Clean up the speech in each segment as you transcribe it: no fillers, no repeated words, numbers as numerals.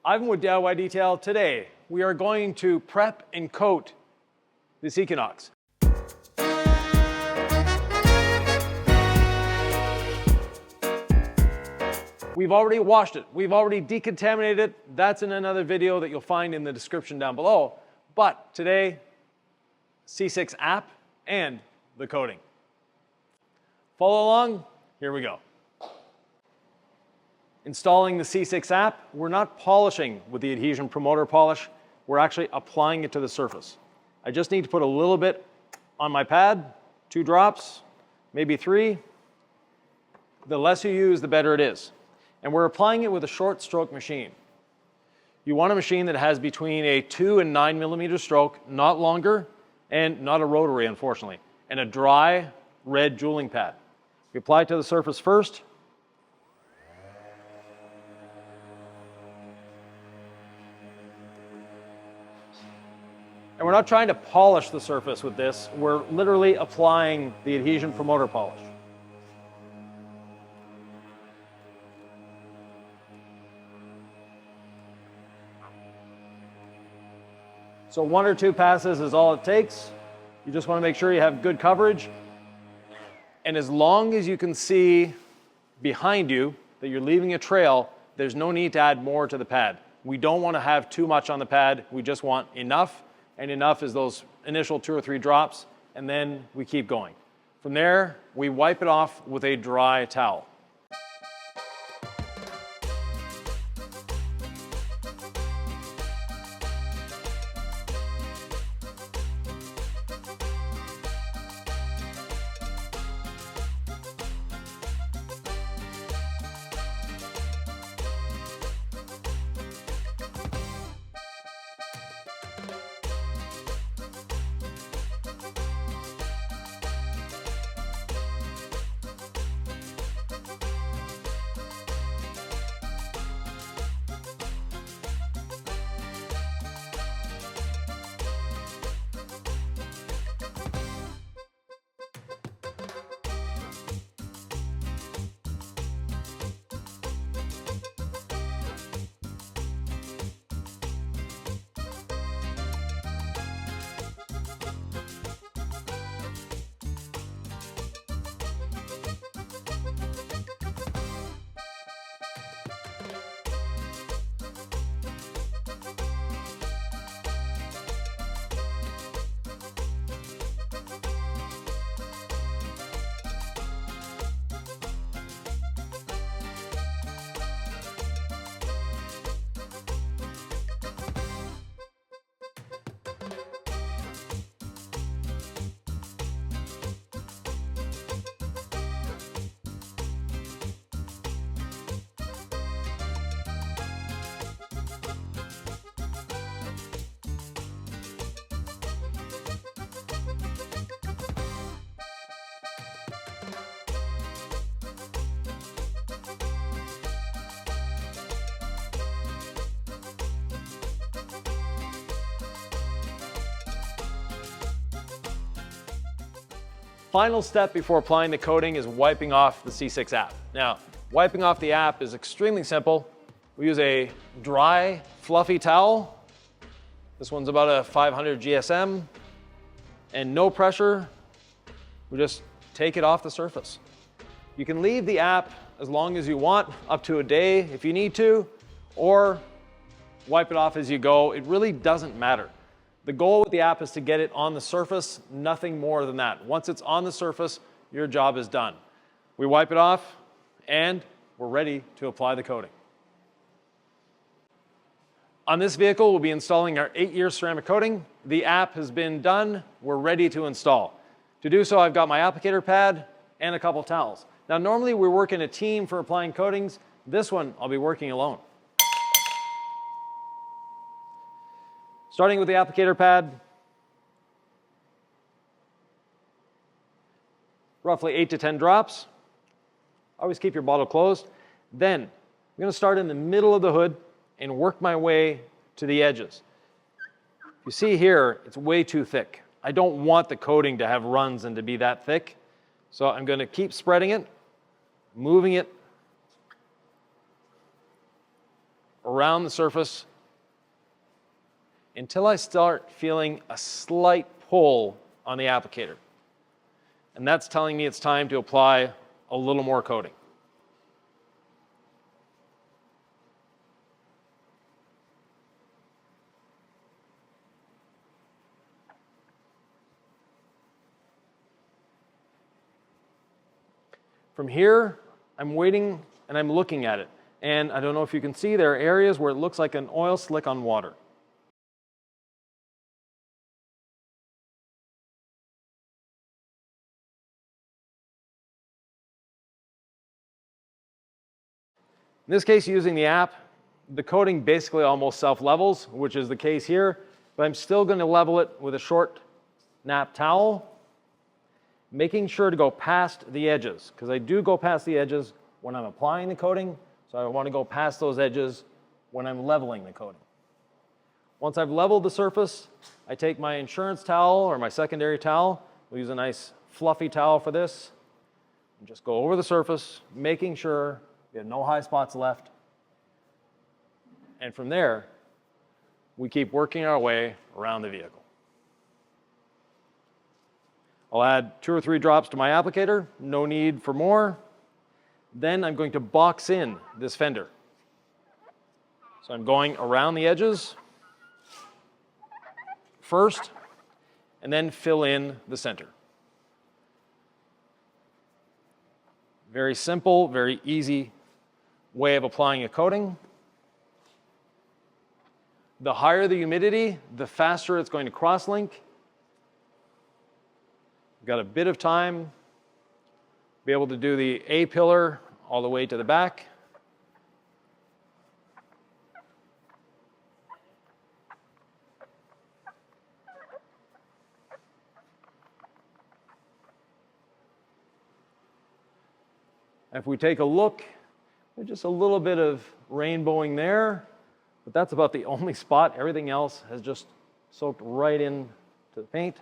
Yvan with DIY Detail. Today, we are going to prep and coat this Equinox. We've already washed it. We've already decontaminated it. That's in another video that you'll find in the description down below. But today, C6 app and the coating. Follow along, here we go. Installing the C6 app, we're not polishing with the adhesion promoter polish, we're actually applying it to the surface. I just need to put a little bit on my pad, 2 drops, maybe 3. The less you use, the better it is. And we're applying it with a short stroke machine. You want a machine that has between a 2 and 9 millimeter stroke, not longer, and not a rotary, unfortunately, and a dry red jeweling pad. We apply it to the surface first. And we're not trying to polish the surface with this, we're literally applying the adhesion promoter polish. So 1 or 2 passes is all it takes. You just want to make sure you have good coverage. And as long as you can see behind you that you're leaving a trail, there's no need to add more to the pad. We don't want to have too much on the pad. We just want enough, and enough is those initial 2 or 3 drops, and then we keep going. From there, we wipe it off with a dry towel. Final step before applying the coating is wiping off the C6 app. Now, wiping off the app is extremely simple. We use a dry, fluffy towel. This one's about a 500 GSM, and no pressure. We just take it off the surface. You can leave the app as long as you want, up to a day if you need to, or wipe it off as you go. It really doesn't matter. The goal with the app is to get it on the surface, nothing more than that. Once it's on the surface, your job is done. We wipe it off, and we're ready to apply the coating. On this vehicle, we'll be installing our 8-year ceramic coating. The app has been done. We're ready to install. To do so, I've got my applicator pad and a couple towels. Now, normally we work in a team for applying coatings. This one, I'll be working alone. Starting with the applicator pad, roughly 8 to 10 drops. Always keep your bottle closed. Then I'm going to start in the middle of the hood and work my way to the edges. You see here, it's way too thick. I don't want the coating to have runs and to be that thick. So I'm going to keep spreading it, moving it around the surface until I start feeling a slight pull on the applicator. And that's telling me it's time to apply a little more coating. From here, I'm waiting and I'm looking at it. And I don't know if you can see, there are areas where it looks like an oil slick on water. In this case, using the app, the coating basically almost self-levels, which is the case here, but I'm still going to level it with a short nap towel, making sure to go past the edges, because I do go past the edges when I'm applying the coating, so I want to go past those edges when I'm leveling the coating. Once I've leveled the surface, I take my insurance towel or my secondary towel. We'll use a nice fluffy towel for this, and just go over the surface, making sure we have no high spots left. And from there, we keep working our way around the vehicle. I'll add 2 or 3 drops to my applicator, no need for more. Then I'm going to box in this fender. So I'm going around the edges first, and then fill in the center. Very simple, very easy way of applying a coating. The higher the humidity, the faster it's going to cross-link. Got a bit of time, be able to do the A-pillar all the way to the back. If we take a look, there's just a little bit of rainbowing there, but that's about the only spot. Everything else has just soaked right into the paint,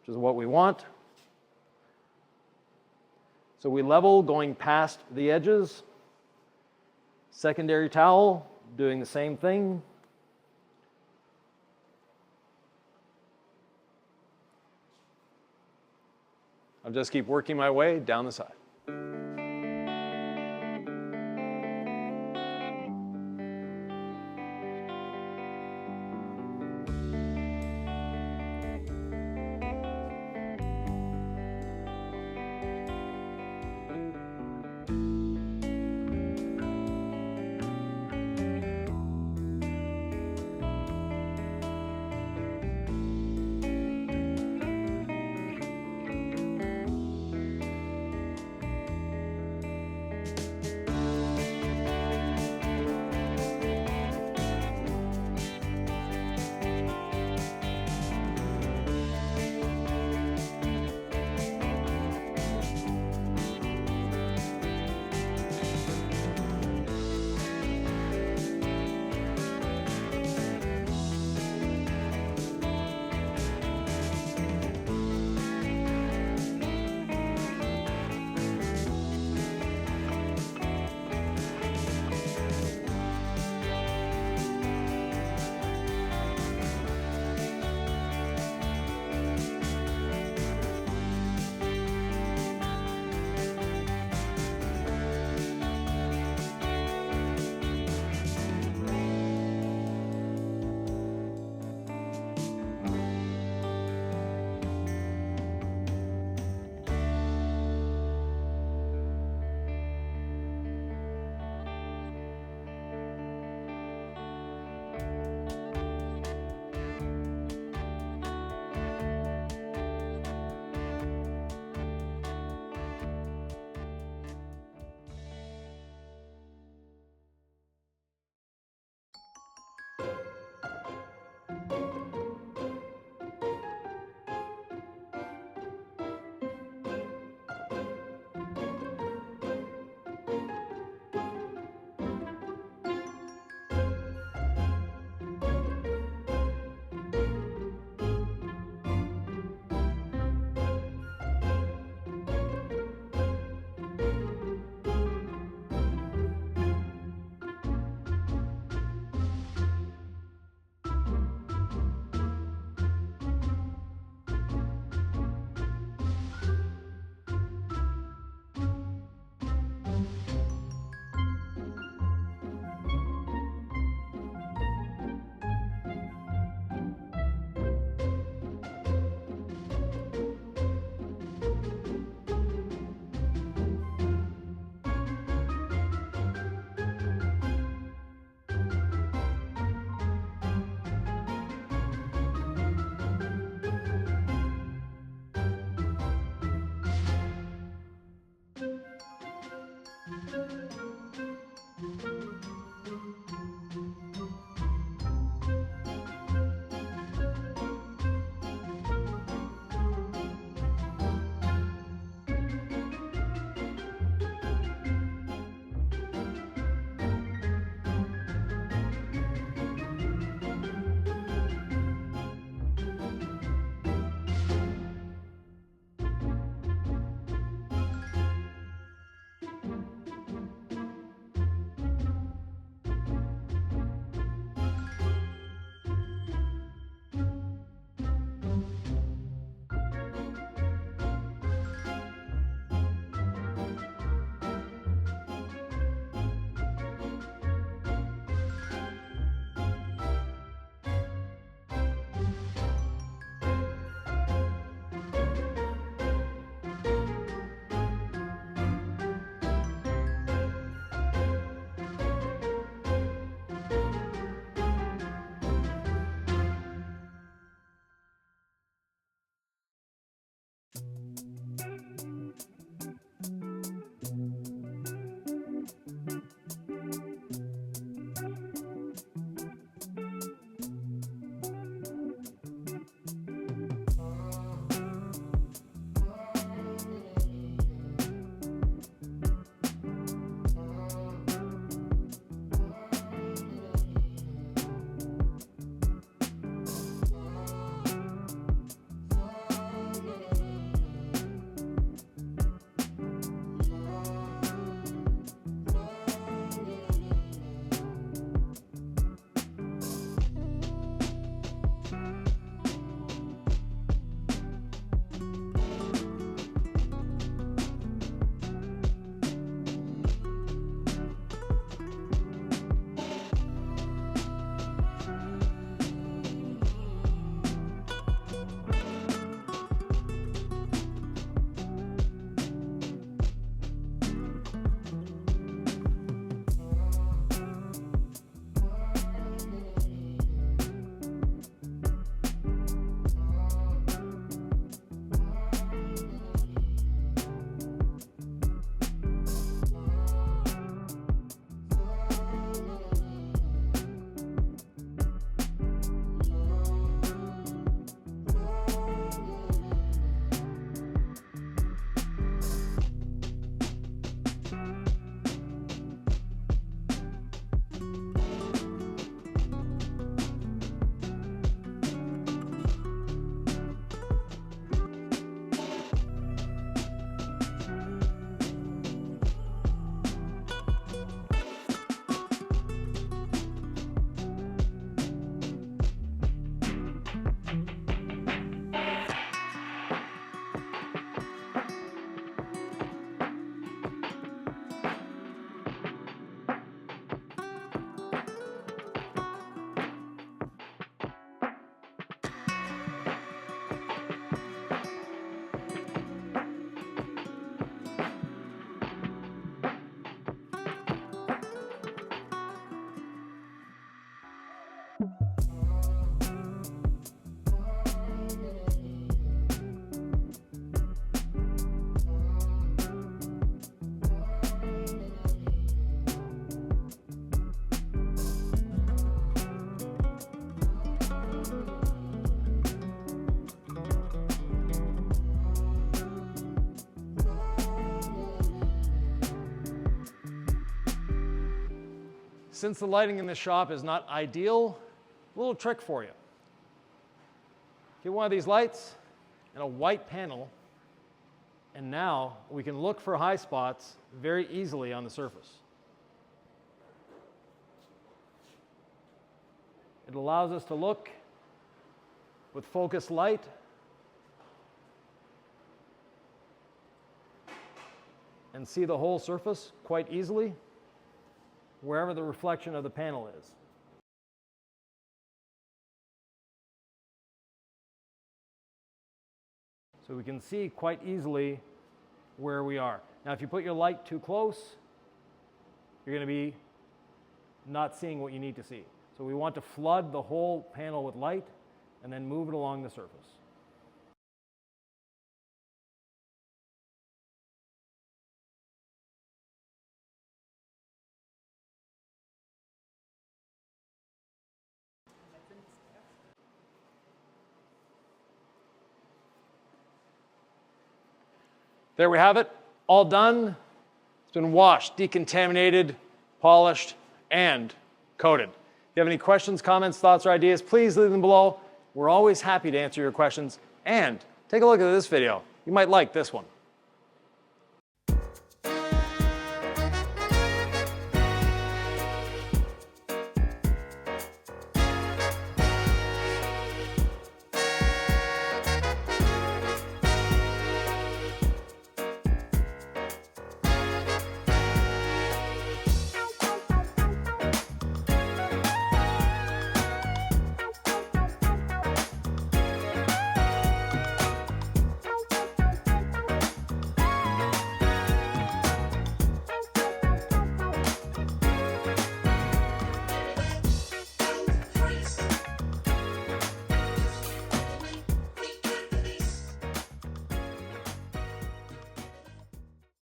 which is what we want. So we level going past the edges. Secondary towel, doing the same thing. I'll just keep working my way down the side. since the lighting in this shop is not ideal, a little trick for you. Get one of these lights and a white panel, and now we can look for high spots very easily on the surface. It allows us to look with focused light and see the whole surface quite easily, wherever the reflection of the panel is. So we can see quite easily where we are. Now, if you put your light too close, you're going to be not seeing what you need to see. So we want to flood the whole panel with light and then move it along the surface. There we have it, all done. It's been washed, decontaminated, polished, and coated. If you have any questions, comments, thoughts, or ideas, please leave them below. We're always happy to answer your questions. And take a look at this video. You might like this one.